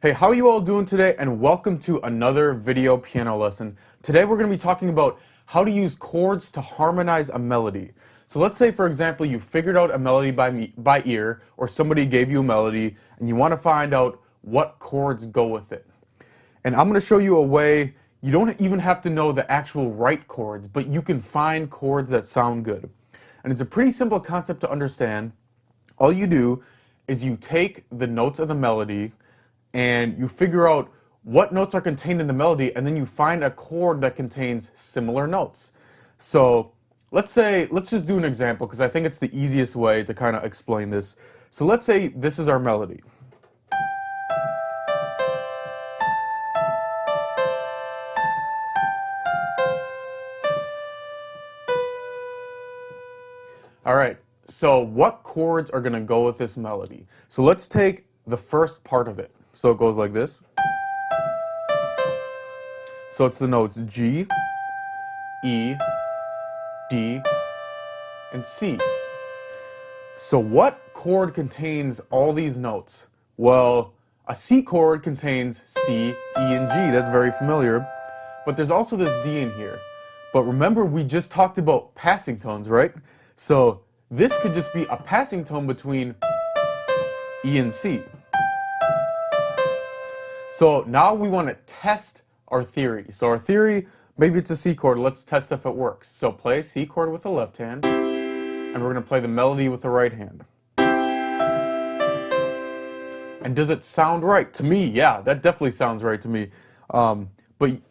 Hey, how are you all doing today? And welcome to another video piano lesson. Today we're going to be talking about how to use chords to harmonize a melody. So let's say, for example, you figured out a melody by ear, or somebody gave you a melody, and you want to find out what chords go with it. And I'm going to show you a way. You don't even have to know the actual right chords, but you can find chords that sound good. And it's a pretty simple concept to understand. All you do is you take the notes of the melody and you figure out what notes are contained in the melody, and then you find a chord that contains similar notes. So let's just do an example because I think it's the easiest way to kind of explain this. So let's say this is our melody. All right, so what chords are going to go with this melody? So let's take the first part of it. So it goes like this. So it's the notes G, E, D, and C. So what chord contains all these notes? Well, a C chord contains C, E, and G. That's very familiar. But there's also this D in here. But remember, we just talked about passing tones, right? So this could just be a passing tone between E and C. So now we want to test our theory. So our theory, maybe it's a C chord. Let's test if it works. So play a C chord with the left hand, and we're going to play the melody with the right hand. And does it sound right? To me, yeah, that definitely sounds right to me. And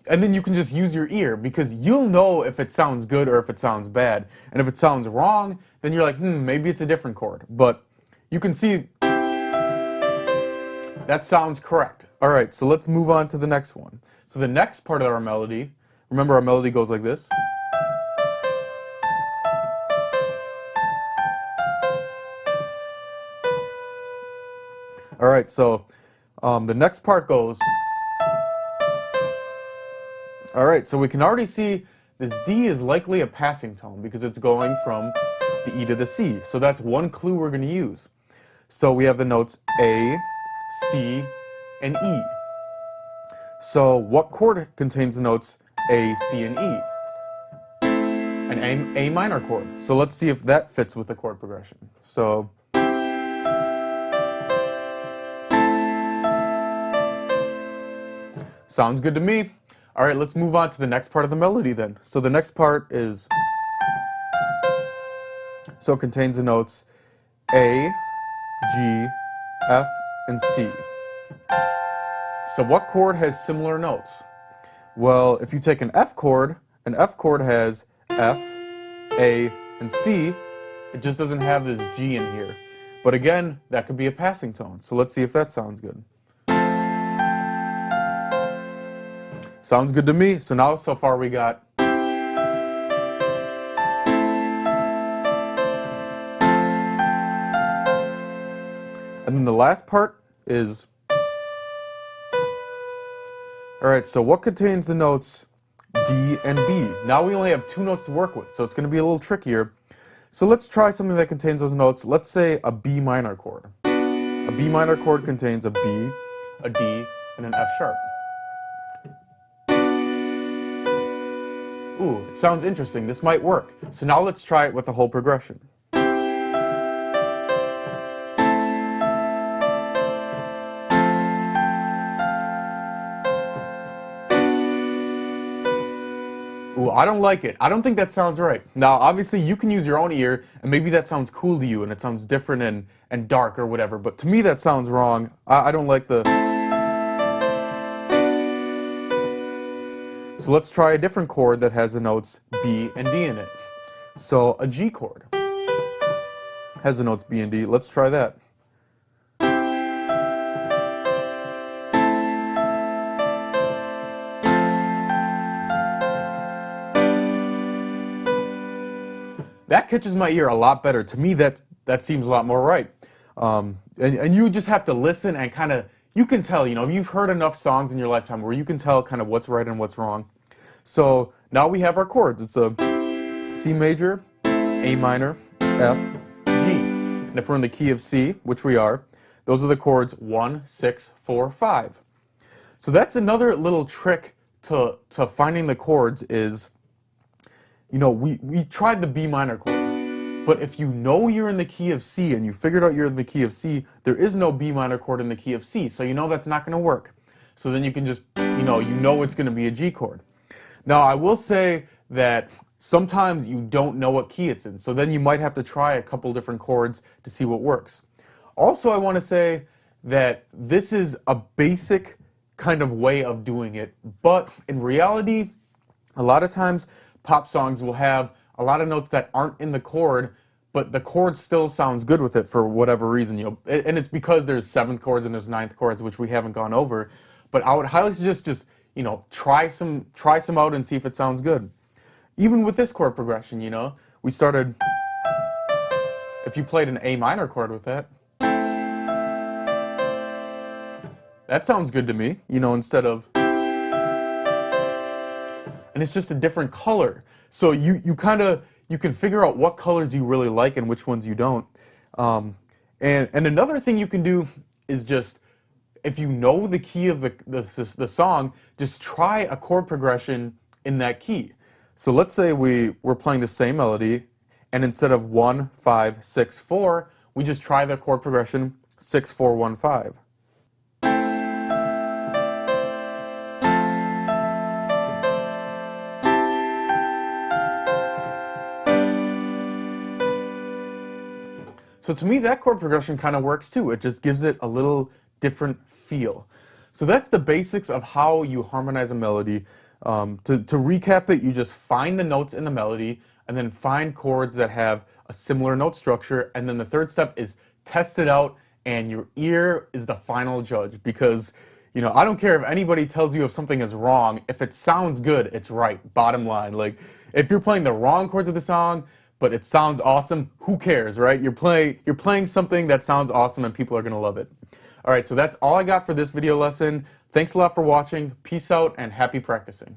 then you can just use your ear, because you'll know if it sounds good or if it sounds bad. And if it sounds wrong, then you're like, maybe it's a different chord. But you can see that sounds correct. All right, so let's move on to the next one. So the next part of our melody, remember our melody goes like this. All right, so the next part goes. All right, so we can already see this D is likely a passing tone because it's going from the E to the C. So that's one clue we're going to use. So we have the notes A, C, and E. So what chord contains the notes A, C, and E? An A minor chord. So let's see if that fits with the chord progression. So sounds good to me. All right, let's move on to the next part of the melody then. So the next part is, so it contains the notes A, G, F, and C. So what chord has similar notes? Well, if you take an F chord has F, A, and C. It just doesn't have this G in here. But again, that could be a passing tone. So let's see if that sounds good. Sounds good to me. So now, so far we got. And then the last part is. All right, so what contains the notes D and B? Now we only have two notes to work with, so it's going to be a little trickier. So let's try something that contains those notes. Let's say a B minor chord. A B minor chord contains a B, a D, and an F sharp. Ooh, it sounds interesting. This might work. So now let's try it with the whole progression. Ooh, I don't like it. I don't think that sounds right. Now, obviously, you can use your own ear, and maybe that sounds cool to you, and it sounds different and dark or whatever, but to me that sounds wrong. I don't like the. So let's try a different chord that has the notes B and D in it. So a G chord has the notes B and D. Let's try that. That catches my ear a lot better. To me, that seems a lot more right. And you just have to listen and kind of, you can tell, you've heard enough songs in your lifetime where you can tell kind of what's right and what's wrong. So now we have our chords. It's a C major, A minor, F, G. And if we're in the key of C, which we are, Those are the chords 1, 6, 4, 5. So that's another little trick to finding the chords is, we tried the B minor chord, but if you know you're in the key of C and you figured out you're in the key of C, there is no B minor chord in the key of C, so you know that's not going to work. So then you can just, it's going to be a G chord. Now, I will say that sometimes you don't know what key it's in, so then you might have to try a couple different chords to see what works. Also, I want to say that this is a basic kind of way of doing it, but in reality, a lot of times pop songs will have a lot of notes that aren't in the chord, but the chord still sounds good with it for whatever reason. And it's because there's seventh chords and there's ninth chords, which we haven't gone over. But I would highly suggest just try some out and see if it sounds good. Even with this chord progression, we started. If you played an A minor chord with that, that sounds good to me. Instead of, and it's just a different color. So you can figure out what colors you really like and which ones you don't. And another thing you can do is just, if you know the key of the song, just try a chord progression in that key. So let's say we're playing the same melody, and instead of 1, 5, 6, 4, we just try the chord progression 6, 4, 1, 5. So to me, that chord progression kind of works too. It just gives it a little different feel. So that's the basics of how you harmonize a melody. To recap it, you just find the notes in the melody and then find chords that have a similar note structure. And then the third step is test it out, and your ear is the final judge, because I don't care if anybody tells you if something is wrong. If it sounds good, it's right. Bottom line. Like, if you're playing the wrong chords of the song, but it sounds awesome, who cares, right? You're playing something that sounds awesome and people are going to love it. All right, so that's all I got for this video lesson. Thanks a lot for watching. Peace out and happy practicing.